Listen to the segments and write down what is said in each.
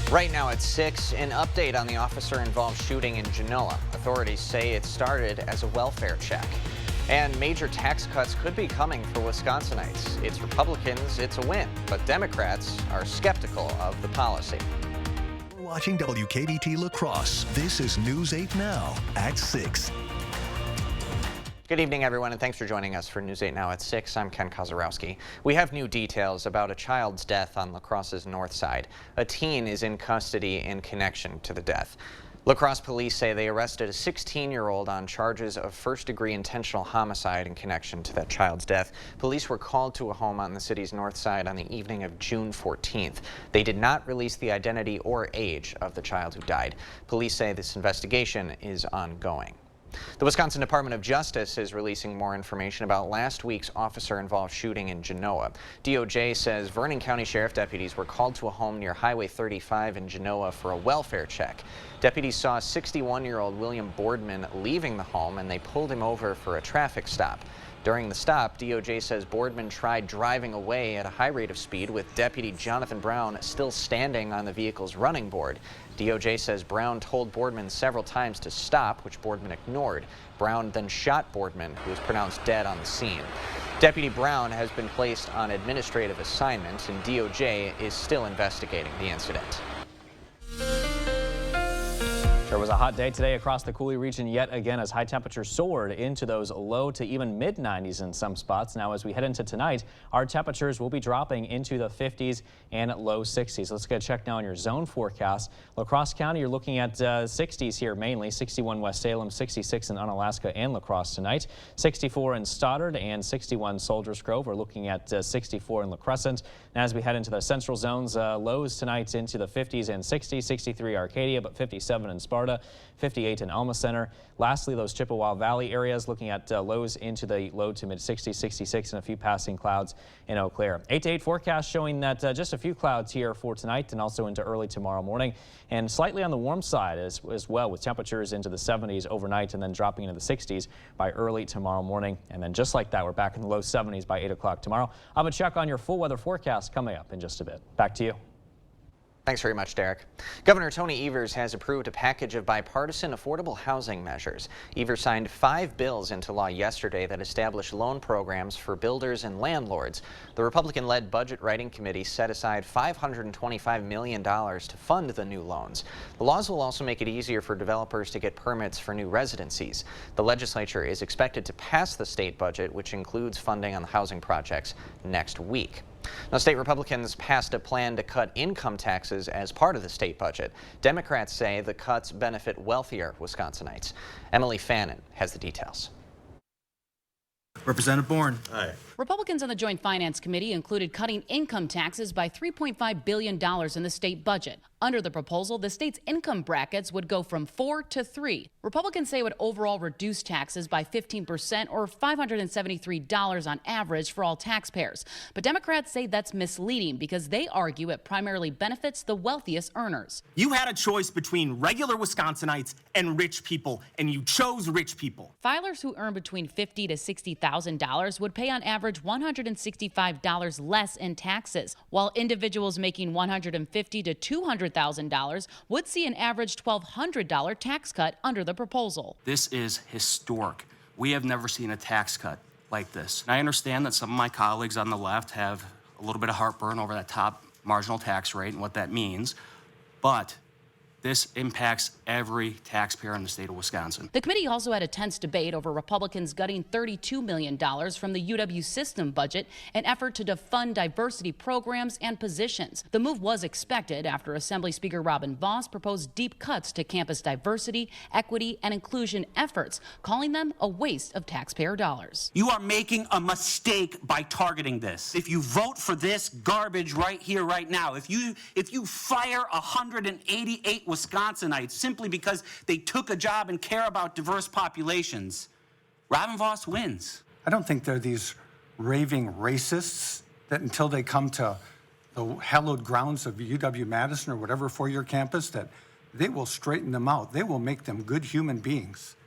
Right now at 6, an update on the officer-involved shooting in Genoa. Authorities say it started as a welfare check. And major tax cuts could be coming for Wisconsinites. It's Republicans, it's a win, but Democrats are skeptical of the policy. Watching WKBT La Crosse. This is News 8 Now at 6. Good evening, everyone, and thanks for joining us for News 8 Now at 6. I'm Ken Kozarowski. We have new details about a child's death on La Crosse's north side. A teen is in custody in connection to the death. La Crosse police say they arrested a 16-year-old on charges of first-degree intentional homicide in connection to that child's death. Police were called to a home on the city's north side on the evening of June 14th. They did not release the identity or age of the child who died. Police say this investigation is ongoing. The Wisconsin Department of Justice is releasing more information about last week's officer-involved shooting in Genoa. DOJ says Vernon County Sheriff deputies were called to a home near Highway 35 in Genoa for a welfare check. Deputies saw 61-year-old William Boardman leaving the home, and they pulled him over for a traffic stop. During the stop, DOJ says Boardman tried driving away at a high rate of speed with Deputy Jonathan Brown still standing on the vehicle's running board. DOJ says Brown told Boardman several times to stop, which Boardman ignored. Brown then shot Boardman, who was pronounced dead on the scene. Deputy Brown has been placed on administrative assignment, and DOJ is still investigating the incident. There was a hot day today across the Coulee region yet again as high temperatures soared into those low to even mid-90s in some spots. Now, as we head into tonight, our temperatures will be dropping into the 50s and low 60s. Let's get a check now on your zone forecast. La Crosse County, you're looking at 60s here mainly. 61 West Salem, 66 in Unalaska and La Crosse tonight. 64 in Stoddard and 61 Soldiers Grove. We're looking at 64 in La Crescent. And as we head into the central zones, lows tonight into the 50s and 60s. 63 Arcadia, but 57 in Sparta. 58 in Alma Center. Lastly, those Chippewa Valley areas looking at lows into the low to mid 60s, 66, and a few passing clouds in Eau Claire. 8 to 8 forecast showing that just a few clouds here for tonight and also into early tomorrow morning, and slightly on the warm side as well, with temperatures into the 70s overnight and then dropping into the 60s by early tomorrow morning. And then just like that, we're back in the low 70s by 8 o'clock tomorrow. I'm going to check on your full weather forecast coming up in just a bit. Back to you. Thanks very much, Derek. Governor Tony Evers has approved a package of bipartisan affordable housing measures. Evers signed 5 bills into law yesterday that establish loan programs for builders and landlords. The Republican-led Budget Writing Committee set aside $525 million to fund the new loans. The laws will also make it easier for developers to get permits for new residencies. The legislature is expected to pass the state budget, which includes funding on the housing projects, next week. Now, state Republicans passed a plan to cut income taxes as part of the state budget. Democrats say the cuts benefit wealthier Wisconsinites. Emily Fannin has the details. Representative Bourne. Aye. Republicans on the Joint Finance Committee included cutting income taxes by $3.5 billion in the state budget. Under the proposal, the state's income brackets would go from 4 to 3. Republicans say it would overall reduce taxes by 15% or $573 on average for all taxpayers. But Democrats say that's misleading because they argue it primarily benefits the wealthiest earners. You had a choice between regular Wisconsinites and rich people, and you chose rich people. Filers who earn between $50,000 to $60,000 would pay on average $165 less in taxes, while individuals making $150,000 to $200,000 would see an average $1,200 tax cut under the proposal. This is historic. We have never seen a tax cut like this. And I understand that some of my colleagues on the left have a little bit of heartburn over that top marginal tax rate and what that means, but this impacts every taxpayer in the state of Wisconsin. The committee also had a tense debate over Republicans gutting $32 million from the UW system budget, an effort to defund diversity programs and positions. The move was expected after Assembly Speaker Robin Vos proposed deep cuts to campus diversity, equity, and inclusion efforts, calling them a waste of taxpayer dollars. You are making a mistake by targeting this. If you vote for this garbage right here, right now, if you fire 188 Wisconsinites simply because they took a job and care about diverse populations, Robin Vos wins. I don't think they're these raving racists that until they come to the hallowed grounds of UW-Madison or whatever four-year campus that they will straighten them out. They will make them good human beings.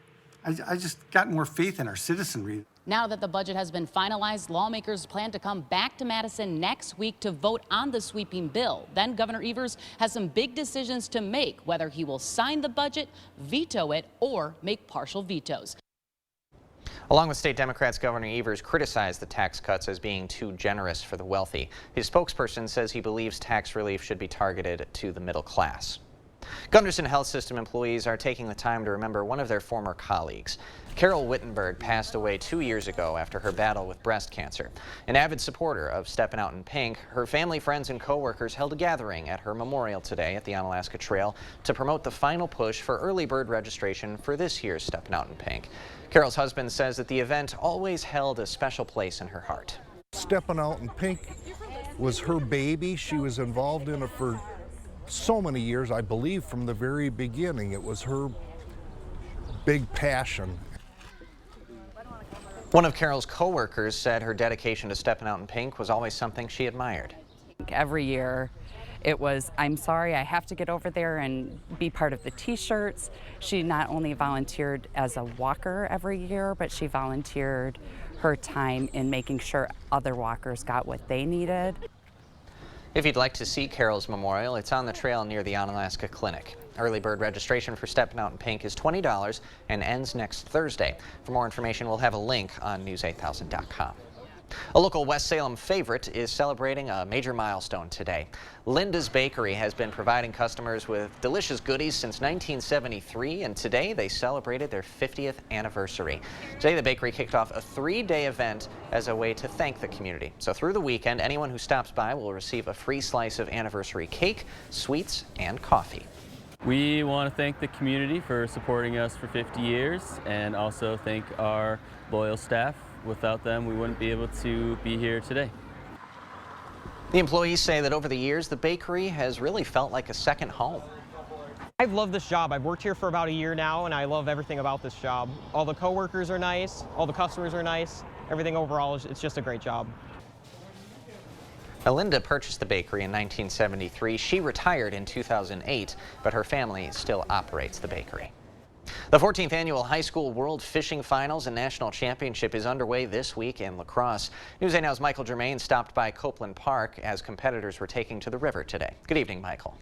I just got more faith in our citizenry. Now that the budget has been finalized, lawmakers plan to come back to Madison next week to vote on the sweeping bill. Then Governor Evers has some big decisions to make, whether he will sign the budget, veto it, or make partial vetoes. Along with state Democrats, Governor Evers criticized the tax cuts as being too generous for the wealthy. His spokesperson says he believes tax relief should be targeted to the middle class. Gunderson Health System employees are taking the time to remember one of their former colleagues. Carol Wittenberg passed away 2 years ago after her battle with breast cancer. An avid supporter of Steppin' Out in Pink, her family, friends, and co-workers held a gathering at her memorial today at the Onalaska Trail to promote the final push for early bird registration for this year's Steppin' Out in Pink. Carol's husband says that the event always held a special place in her heart. Steppin' Out in Pink was her baby. She was involved in it for so many years, I believe from the very beginning. It was her big passion. One of Carol's co-workers said her dedication to Steppin' Out in Pink was always something she admired. Every year it was, I'm sorry, I have to get over there and be part of the t-shirts. She not only volunteered as a walker every year, but she volunteered her time in making sure other walkers got what they needed. If you'd like to see Carol's memorial, it's on the trail near the Onalaska Clinic. Early bird registration for Steppin' Out in Pink is $20 and ends next Thursday. For more information, we'll have a link on news8000.com. A local West Salem favorite is celebrating a major milestone today. Linda's Bakery has been providing customers with delicious goodies since 1973, and today they celebrated their 50th anniversary. Today the bakery kicked off a 3-day event as a way to thank the community. So through the weekend, anyone who stops by will receive a free slice of anniversary cake, sweets, and coffee. We want to thank the community for supporting us for 50 years and also thank our loyal staff. Without them, we wouldn't be able to be here today. The employees say that over the years, the bakery has really felt like a second home. I've loved this job. I've worked here for about a year now, and I love everything about this job. All the coworkers are nice, all the customers are nice. Everything overall, it's just a great job. Now, Linda purchased the bakery in 1973. She retired in 2008, but her family still operates the bakery. The 14th annual High School World Fishing Finals and National Championship is underway this week in La Crosse. News 8 Now's Michael Germain stopped by Copeland Park as competitors were taking to the river today. Good evening, Michael.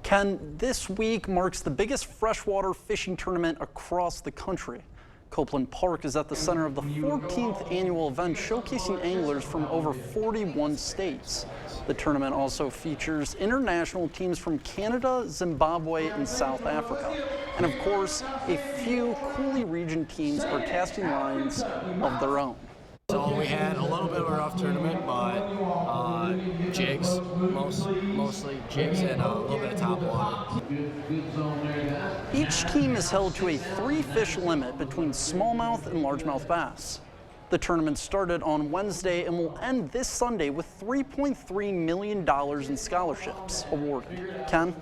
Ken, this week marks the biggest freshwater fishing tournament across the country. Copeland Park is at the center of the 14th annual event, showcasing anglers from over 41 states. The tournament also features international teams from Canada, Zimbabwe, and South Africa. And of course, a few Coulee region teams are casting lines of their own. So we had a little bit of a rough tournament, but jigs, mostly jigs and a little bit of top water. Each team is held to a 3-fish limit between smallmouth and largemouth bass. The tournament started on Wednesday and will end this Sunday with $3.3 million in scholarships awarded. Ken?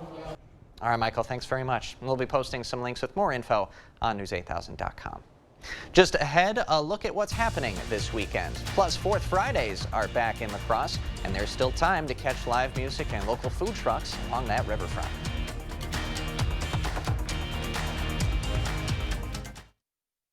All right, Michael, thanks very much. We'll be posting some links with more info on news8000.com. Just ahead, a look at what's happening this weekend. Plus, Fourth Fridays are back in La Crosse, and there's still time to catch live music and local food trucks along that riverfront.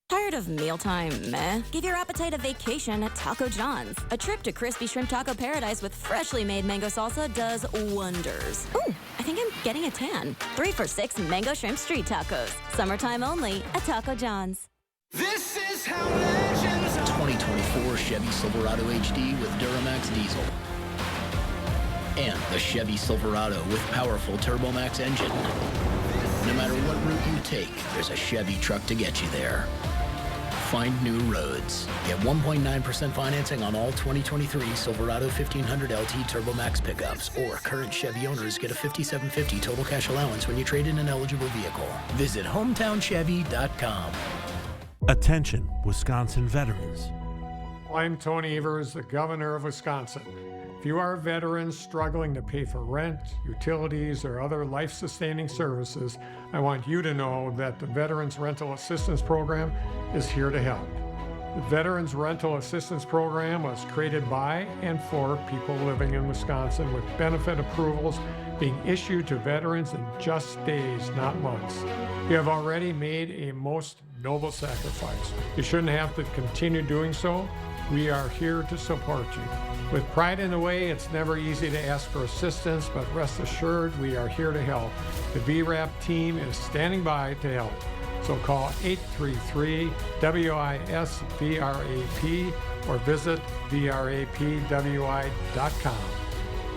Tired of mealtime meh? Give your appetite a vacation at Taco John's. A trip to crispy shrimp taco paradise with freshly made mango salsa does wonders. Ooh, I think I'm getting a tan. 3 for $6 mango shrimp street tacos. Summertime only at Taco John's. This is how legends 2024 Chevy Silverado HD with Duramax diesel. And the Chevy Silverado with powerful TurboMax engine. No matter what route you take, there's a Chevy truck to get you there. Find new roads. Get 1.9% financing on all 2023 Silverado 1500 LT TurboMax pickups, or current Chevy owners get a $5,750 total cash allowance when you trade in an eligible vehicle. Visit HometownChevy.com. Attention, Wisconsin veterans. I'm Tony Evers, the governor of Wisconsin. If you are a veteran struggling to pay for rent, utilities, or other life-sustaining services, I want you to know that the Veterans Rental Assistance Program is here to help. The Veterans Rental Assistance Program was created by and for people living in Wisconsin, with benefit approvals being issued to veterans in just days, not months. You have already made a most noble sacrifice. You shouldn't have to continue doing so. We are here to support you. With pride in the way, it's never easy to ask for assistance, but rest assured we are here to help. The VRAP team is standing by to help. So call 833-WIS-VRAP or visit VRAPWI.com.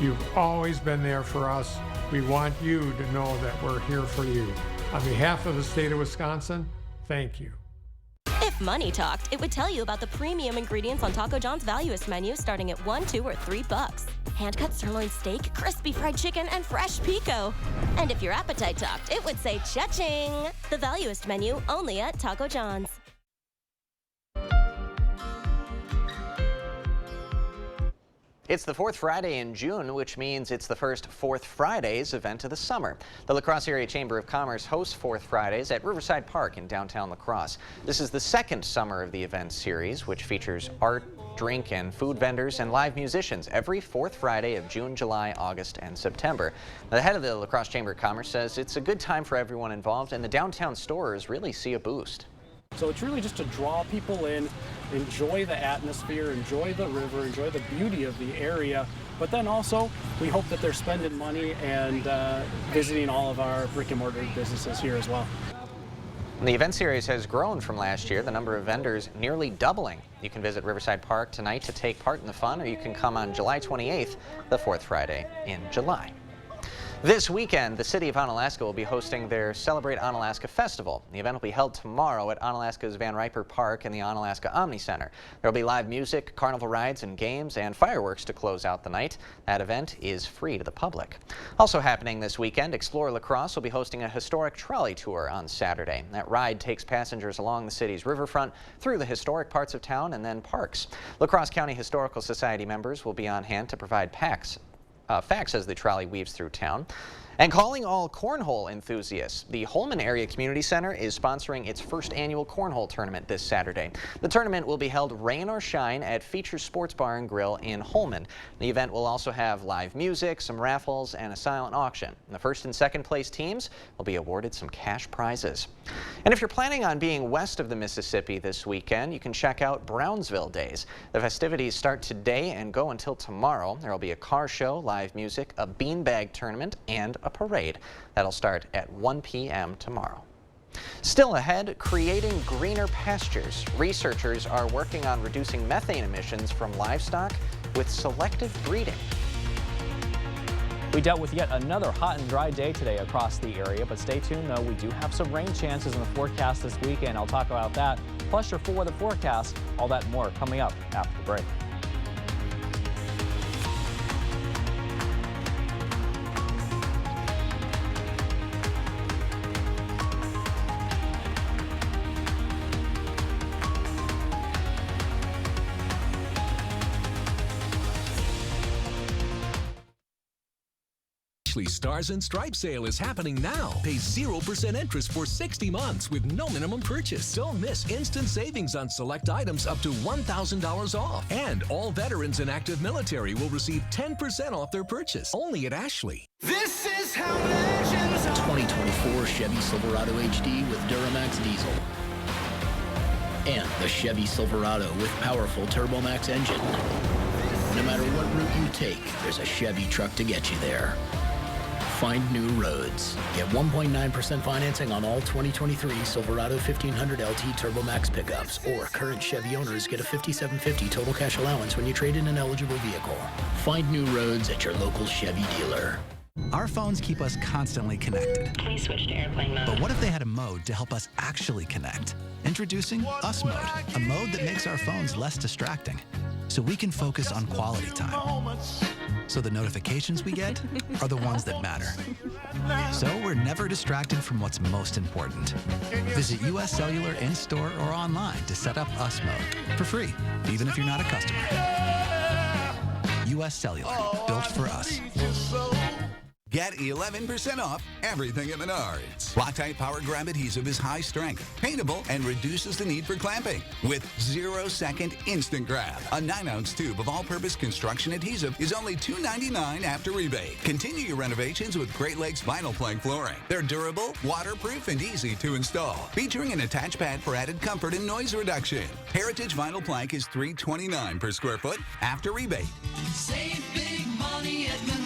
You've always been there for us. We want you to know that we're here for you. On behalf of the state of Wisconsin, thank you. If money talked, it would tell you about the premium ingredients on Taco John's Valuist menu starting at $1, $2, or $3. Hand-cut sirloin steak, crispy fried chicken, and fresh pico. And if your appetite talked, it would say cha-ching. The Valuist menu, only at Taco John's. It's the fourth Friday in June, which means it's the first Fourth Fridays event of the summer. The La Crosse Area Chamber of Commerce hosts Fourth Fridays at Riverside Park in downtown La Crosse. This is the second summer of the event series, which features art, drink, and food vendors and live musicians every fourth Friday of June, July, August, and September. The head of the La Crosse Chamber of Commerce says it's a good time for everyone involved, and the downtown stores really see a boost. So it's really just to draw people in, enjoy the atmosphere, enjoy the river, enjoy the beauty of the area, but then also we hope that they're spending money and visiting all of our brick and mortar businesses here as well. The event series has grown from last year, the number of vendors nearly doubling. You can visit Riverside Park tonight to take part in the fun, or you can come on July 28th, the fourth Friday in July. This weekend, the City of Onalaska will be hosting their Celebrate Onalaska Festival. The event will be held tomorrow at Onalaska's Van Riper Park and the Onalaska Omni Center. There will be live music, carnival rides and games, and fireworks to close out the night. That event is free to the public. Also happening this weekend, Explore La Crosse will be hosting a historic trolley tour on Saturday. That ride takes passengers along the city's riverfront, through the historic parts of town, and then parks. La Crosse County Historical Society members will be on hand to provide facts as the trolley weaves through town. And calling all cornhole enthusiasts, the Holmen Area Community Center is sponsoring its first annual cornhole tournament this Saturday. The tournament will be held rain or shine at Features Sports Bar and Grill in Holmen. The event will also have live music, some raffles, and a silent auction. The first and second place teams will be awarded some cash prizes. And if you're planning on being west of the Mississippi this weekend, you can check out Brownsville Days. The festivities start today and go until tomorrow. There will be a car show, live music, a beanbag tournament, and a parade. That'll start at 1 p.m. tomorrow. Still ahead, creating greener pastures. Researchers are working on reducing methane emissions from livestock with selective breeding. We dealt with yet another hot and dry day today across the area, but stay tuned though, we do have some rain chances in the forecast this weekend. I'll talk about that, plus your for the forecast, all that and more coming up after the break. Ashley Stars and Stripes sale is happening now. Pay 0% interest for 60 months with no minimum purchase. Don't miss instant savings on select items up to $1,000 off. And all veterans and active military will receive 10% off their purchase. Only at Ashley. This is how legends are. 2024 Chevy Silverado HD with Duramax diesel. And the Chevy Silverado with powerful TurboMax engine. No matter what route you take, there's a Chevy truck to get you there. Find new roads. Get 1.9% financing on all 2023 Silverado 1500 LT TurboMax pickups, or current Chevy owners get a $5,750 total cash allowance when you trade in an eligible vehicle. Find new roads at your local Chevy dealer. Our phones keep us constantly connected. Please switch to airplane mode. But what if they had a mode to help us actually connect? Introducing Us Mode, a mode that makes our phones less distracting, so we can focus on quality time. So the notifications we get are the ones that matter. So we're never distracted from what's most important. Visit US Cellular in-store or online to set up Us Mode for free, even if you're not a customer. US Cellular, built for us. Get 11% off everything at Menards. Loctite Power Grab Adhesive is high strength, paintable, and reduces the need for clamping with 0-second instant grab. A 9-ounce tube of all-purpose construction adhesive is only $2.99 after rebate. Continue your renovations with Great Lakes Vinyl Plank flooring. They're durable, waterproof, and easy to install, featuring an attached pad for added comfort and noise reduction. Heritage Vinyl Plank is $3.29 per square foot after rebate. Save big money at Menards.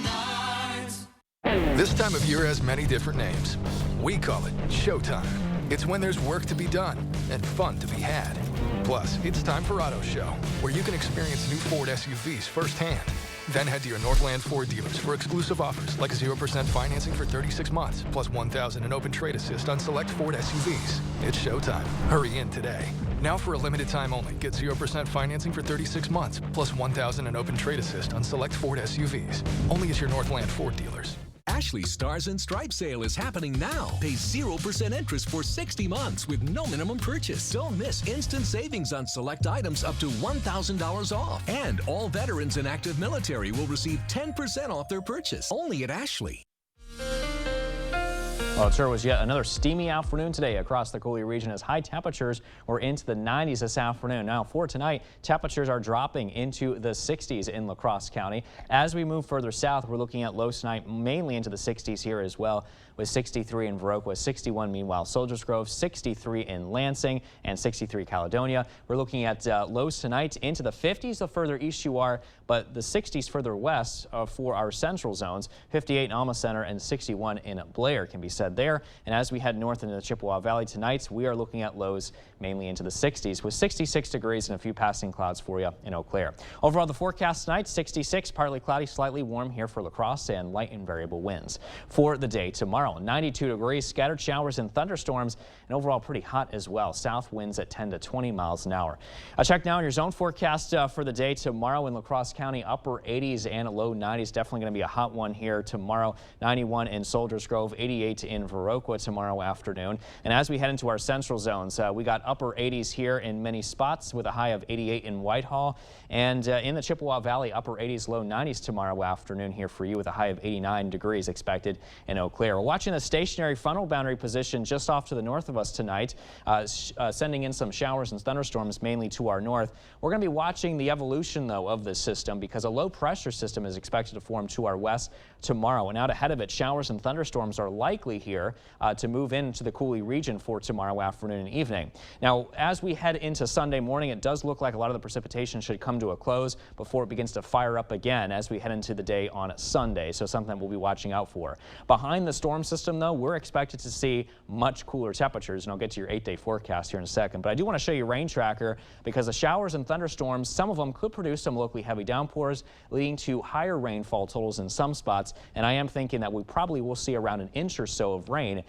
This time of year has many different names. We call it Showtime. It's when there's work to be done and fun to be had. Plus, it's time for Auto Show, where you can experience new Ford SUVs firsthand. Then head to your Northland Ford dealers for exclusive offers like 0% financing for 36 months, plus $1,000 in open trade assist on select Ford SUVs. It's showtime. Hurry in today. Now for a limited time only, get 0% financing for 36 months, plus $1,000 in open trade assist on select Ford SUVs. Only at your Northland Ford dealers. Ashley Stars and Stripes sale is happening now. Pay 0% interest for 60 months with no minimum purchase. Don't miss instant savings on select items up to $1,000 off. And all veterans and active military will receive 10% off their purchase. Only at Ashley. Well, it sure was yet another steamy afternoon today across the Coulee region as high temperatures were into the 90s this afternoon. Now for tonight, temperatures are dropping into the 60s in La Crosse County. As we move further south, we're looking at lows tonight mainly into the 60s here as well, with 63 in Viroqua, 61 meanwhile Soldiers Grove, 63 in Lansing, and 63 Caledonia. We're looking at lows tonight into the 50s the further east you are, but the 60s further west for our central zones. 58 in Alma Center and 61 in Blair can be said there. And as we head north into the Chippewa Valley tonight, we are looking at lows mainly into the 60s with 66 degrees and a few passing clouds for you in Eau Claire. Overall, the forecast tonight, 66, partly cloudy, slightly warm here for La Crosse, and light and variable winds. For the day tomorrow, 92 degrees, scattered showers and thunderstorms, and overall pretty hot as well. South winds at 10 to 20 miles an hour. A check now on your zone forecast for the day tomorrow in La Crosse County, upper 80s and low 90s. Definitely going to be a hot one here tomorrow. 91 in Soldiers Grove, 88 in Viroqua tomorrow afternoon. And as we head into our central zones, we got upper 80s here in many spots with a high of 88 in Whitehall. And in the Chippewa Valley, upper 80s, low 90s tomorrow afternoon here for you with a high of 89 degrees expected in Eau Claire. We're watching a stationary frontal boundary position just off to the north of us tonight, sending in some showers and thunderstorms mainly to our north. We're going to be watching the evolution, though, of this system because a low pressure system is expected to form to our west tomorrow. And out ahead of it, showers and thunderstorms are likely here to move into the Coulee region for tomorrow afternoon and evening. Now, as we head into Sunday morning, it does look like a lot of the precipitation should come to a close before it begins to fire up again as we head into the day on Sunday. So something we'll be watching out for. Behind the storm system, though, we're expected to see much cooler temperatures, and I'll get to your 8-day forecast here in a second. But I do want to show you rain tracker because the showers and thunderstorms, some of them could produce some locally heavy downpours, leading to higher rainfall totals in some spots. And I am thinking that we probably will see around an inch or so of rain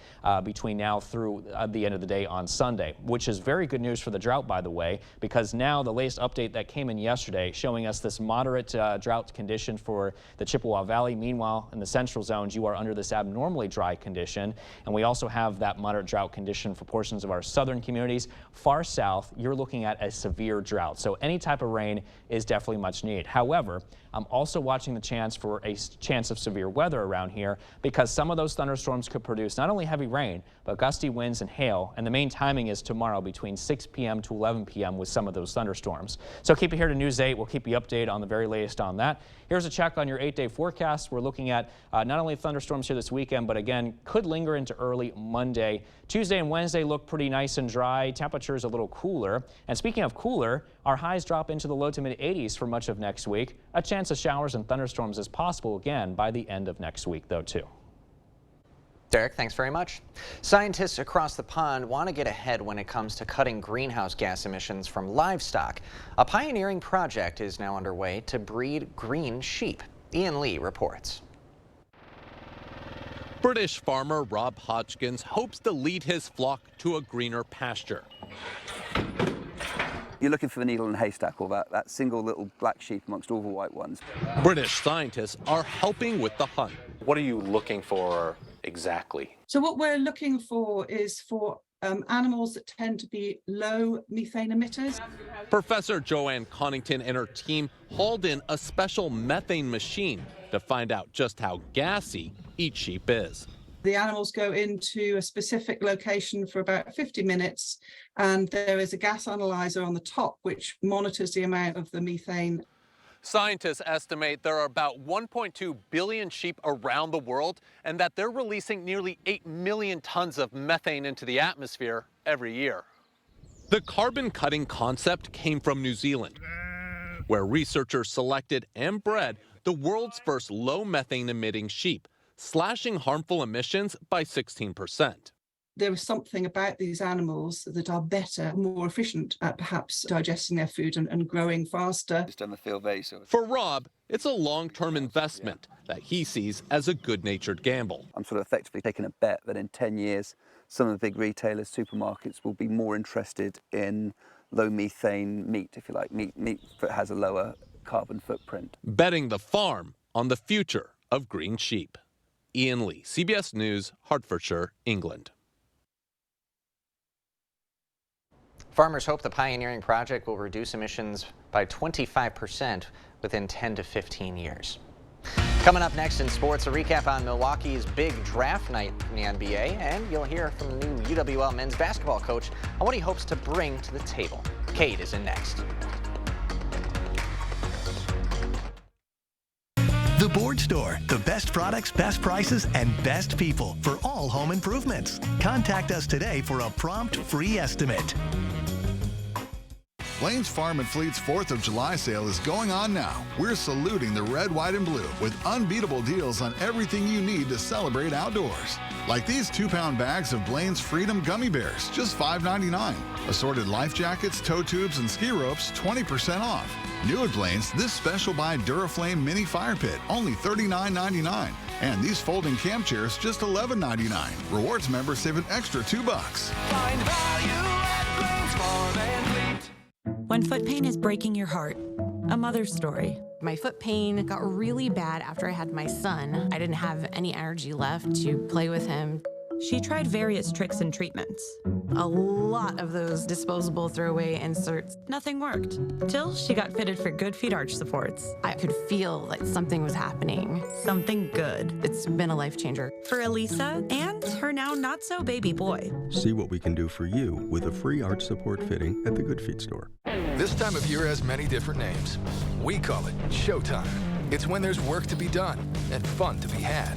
between now through the end of the day on Sunday, which is very good news for the drought, by the way, because now the latest update that came in yesterday showing us this moderate drought condition for the Chippewa Valley. Meanwhile, in the central zones, you are under this abnormally dry condition. And we also have that moderate drought condition for portions of our southern communities. Far south, you're looking at a severe drought. So any type of rain is definitely much needed. However, I'm also watching the chance for a chance of severe weather around here because some of those thunderstorms could produce not only heavy rain, but gusty winds and hail. And the main timing is tomorrow between 6 p.m. to 11 p.m. with some of those thunderstorms. So keep it here to News 8. We'll keep you updated on the very latest on that. Here's a check on your 8-day forecast. We're looking at not only thunderstorms here this weekend, but again, could linger into early Monday. Tuesday and Wednesday look pretty nice and dry. Temperatures a little cooler. And speaking of cooler, our highs drop into the low to mid 80s for much of next week. A chance of showers and thunderstorms is possible again by the end of next week, though, too. Derek, thanks very much. Scientists across the pond want to get ahead when it comes to cutting greenhouse gas emissions from livestock. A pioneering project is now underway to breed green sheep. Ian Lee reports. British farmer Rob Hodgkins hopes to lead his flock to a greener pasture. You're looking for the needle in the haystack, or that single little black sheep amongst all the white ones. British scientists are helping with the hunt. What are you looking for exactly? So what we're looking for is for animals that tend to be low methane emitters. Professor Joanne Connington and her team hauled in a special methane machine to find out just how gassy each sheep is. The animals go into a specific location for about 50 minutes, and there is a gas analyzer on the top which monitors the amount of the methane. Scientists estimate there are about 1.2 billion sheep around the world and that they're releasing nearly 8 million tons of methane into the atmosphere every year. The carbon cutting concept came from New Zealand, where researchers selected and bred the world's first low methane emitting sheep, slashing harmful emissions by 16%. There is something about these animals that are better, more efficient at perhaps digesting their food and growing faster. Just on the field base. For Rob, it's a long-term investment that he sees as a good-natured gamble. I'm sort of effectively taking a bet that in 10 years, some of the big retailers, supermarkets will be more interested in low methane meat, if you like, meat that has a lower carbon footprint. Betting the farm on the future of green sheep. Ian Lee, CBS News, Hertfordshire, England. Farmers hope the pioneering project will reduce emissions by 25% within 10 to 15 years. Coming up next in sports, a recap on Milwaukee's big draft night in the NBA, and you'll hear from the new UWL men's basketball coach on what he hopes to bring to the table. Kate is in next. The Board Store, the best products, best prices, and best people for all home improvements. Contact us today for a prompt free estimate. Blain's Farm and Fleet's 4th of July sale is going on now. We're saluting the red, white, and blue with unbeatable deals on everything you need to celebrate outdoors. Like these 2-pound bags of Blain's Freedom Gummy Bears, just $5.99. Assorted life jackets, tow tubes, and ski ropes, 20% off. New at Blain's, this special buy Duraflame Mini Fire Pit, only $39.99. And these folding camp chairs, just $11.99. Rewards members save an extra $2. Find value at Blain's Farm and Fleet. When foot pain is breaking your heart, a mother's story. My foot pain got really bad after I had my son. I didn't have any energy left to play with him. She tried various tricks and treatments. A lot of those disposable throwaway inserts. Nothing worked. Till she got fitted for Good Feet arch supports. I could feel like something was happening. Something good. It's been a life changer. For Elisa and her now not so baby boy. See what we can do for you with a free arch support fitting at the Good Feet store. This time of year has many different names. We call it Showtime. It's when there's work to be done and fun to be had.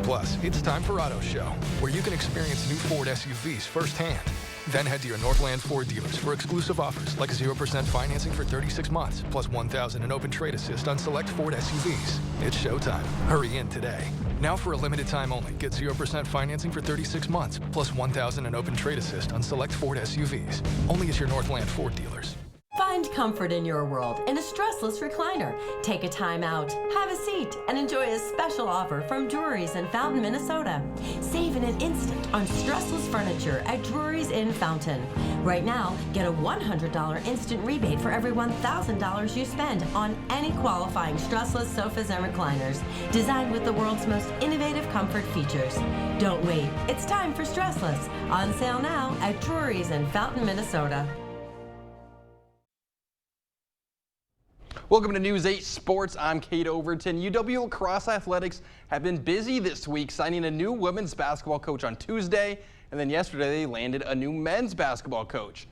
Plus, it's time for Auto Show, where you can experience new Ford SUVs firsthand. Then head to your Northland Ford dealers for exclusive offers like 0% financing for 36 months, plus $1,000 in open trade assist on select Ford SUVs. It's showtime. Hurry in today. Now for a limited time only, get 0% financing for 36 months, plus $1,000 in open trade assist on select Ford SUVs. Only at your Northland Ford dealers. Find comfort in your world in a stressless recliner. Take a time out, have a seat, and enjoy a special offer from Drury's in Fountain, Minnesota. Save in an instant on stressless furniture at Drury's in Fountain. Right now, get a $100 instant rebate for every $1,000 you spend on any qualifying stressless sofas and recliners, designed with the world's most innovative comfort features. Don't wait, it's time for stressless. On sale now at Drury's in Fountain, Minnesota. Welcome to News 8 Sports. I'm Kate Overton. UW La Crosse Athletics have been busy this week, signing a new women's basketball coach on Tuesday, and then yesterday they landed a new men's basketball coach.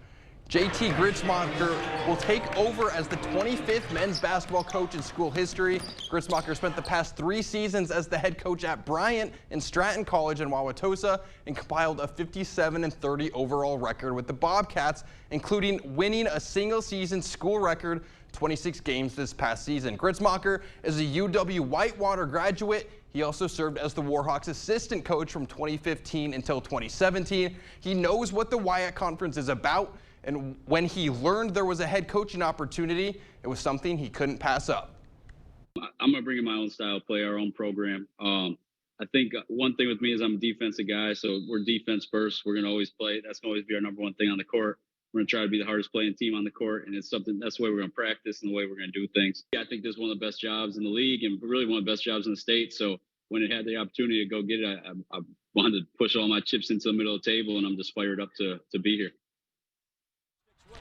JT Gritzmacher will take over as the 25th men's basketball coach in school history. Gritzmacher spent the past 3 seasons as the head coach at Bryant and Stratton College in Wauwatosa and compiled a 57-30 overall record with the Bobcats, including winning a single-season school record 26 games this past season. Gritzmacher is a UW Whitewater graduate. He also served as the Warhawks assistant coach from 2015 until 2017. He knows what the WIAC conference is about, and when he learned there was a head coaching opportunity, it was something he couldn't pass up. I'm going to bring in my own style, play our own program. I think one thing with me is I'm a defensive guy, so we're defense first. We're going to always play. That's going to always be our number one thing on the court. We're going to try to be the hardest playing team on the court, and it's something that's the way we're going to practice and the way we're going to do things. I think this is one of the best jobs in the league and really one of the best jobs in the state. So when it had the opportunity to go get it, I wanted to push all my chips into the middle of the table, and I'm just fired up to be here.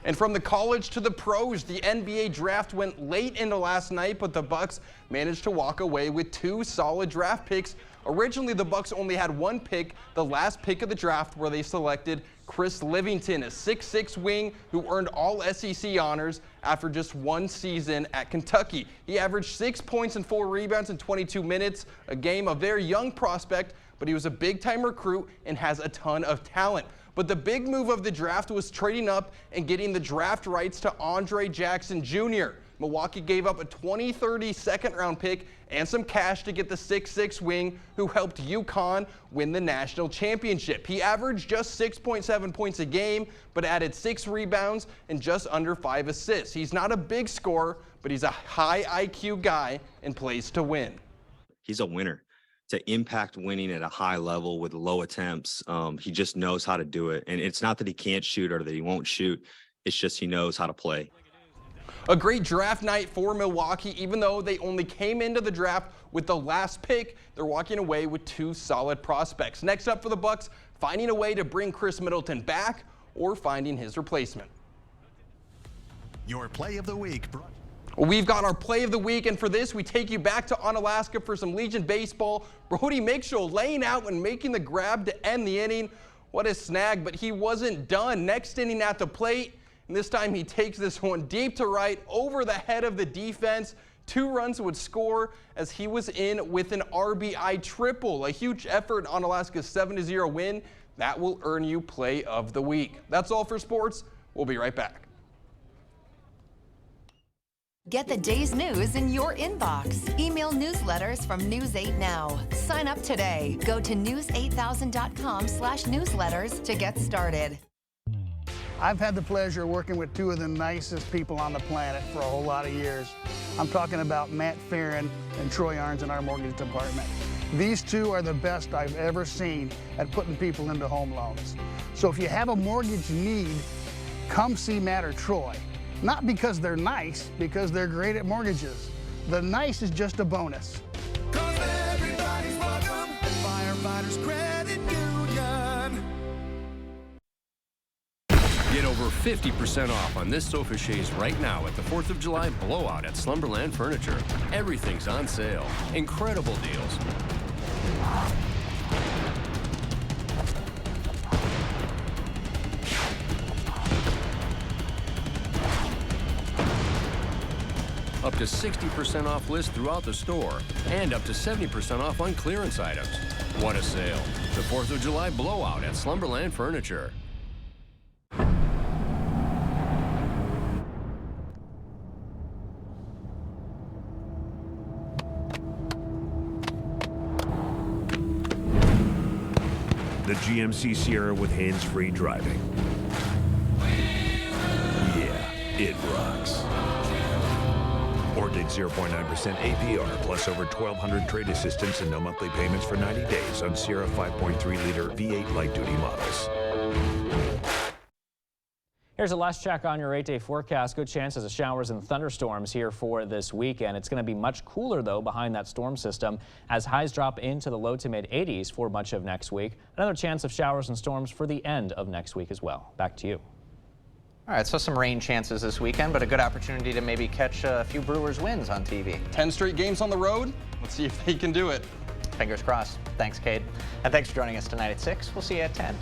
And from the college to the pros, the NBA draft went late into last night, but the Bucks managed to walk away with 2 solid draft picks. Originally, the Bucks only had 1 pick, the last pick of the draft, where they selected Chris Livington, a 6'6" wing who earned all SEC honors after just 1 season at Kentucky. He averaged 6 points and 4 rebounds in 22 minutes a game, a very young prospect, but he was a big-time recruit and has a ton of talent. But the big move of the draft was trading up and getting the draft rights to Andre Jackson Jr. Milwaukee gave up a 2030 second-round pick and some cash to get the 6'6" wing who helped UConn win the national championship. He averaged just 6.7 points a game, but added 6 rebounds and just under 5 assists. He's not a big scorer, but he's a high IQ guy and plays to win. He's a winner. To impact winning at a high level with low attempts, he just knows how to do it. And it's not that he can't shoot or that he won't shoot. It's just he knows how to play. A great draft night for Milwaukee. Even though they only came into the draft with the last pick, they're walking away with 2 solid prospects. Next up for the Bucks, finding a way to bring Chris Middleton back or finding his replacement. Your play of the week. We've got our play of the week, and for this, we take you back to Onalaska for some Legion baseball. Brody Mikeshow laying out and making the grab to end the inning. What a snag, but he wasn't done. Next inning at the plate, and this time he takes this one deep to right over the head of the defense. 2 runs would score as he was in with an RBI triple. A huge effort on Onalaska's 7-0 win. That will earn you play of the week. That's all for sports. We'll be right back. Get the day's news in your inbox. Email newsletters from News 8 Now. Sign up today. Go to news8000.com/newsletters to get started. I've had the pleasure of working with 2 of the nicest people on the planet for a whole lot of years. I'm talking about Matt Farron and Troy Arns in our mortgage department. These 2 are the best I've ever seen at putting people into home loans. So if you have a mortgage need, come see Matt or Troy. Not because they're nice, because they're great at mortgages. The nice is just a bonus. Everybody's welcome at Firefighters Credit Union. Get over 50% off on this sofa chaise right now at the 4th of July blowout at Slumberland Furniture. Everything's on sale. Incredible deals. Up to 60% off list throughout the store, and up to 70% off on clearance items. What a sale. The 4th of July blowout at Slumberland Furniture. The GMC Sierra with hands-free driving. Yeah, it rocks. Orchid 0.9% APR plus over 1,200 trade assistance and no monthly payments for 90 days on Sierra 5.3-liter V8 light-duty models. Here's a last check on your 8-day forecast. Good chances of showers and thunderstorms here for this weekend. It's going to be much cooler, though, behind that storm system as highs drop into the low to mid-80s for much of next week. Another chance of showers and storms for the end of next week as well. Back to you. All right, so some rain chances this weekend, but a good opportunity to maybe catch a few Brewers wins on TV. 10 straight games on the road. Let's see if they can do it. Fingers crossed. Thanks, Cade. And thanks for joining us tonight at 6. We'll see you at 10.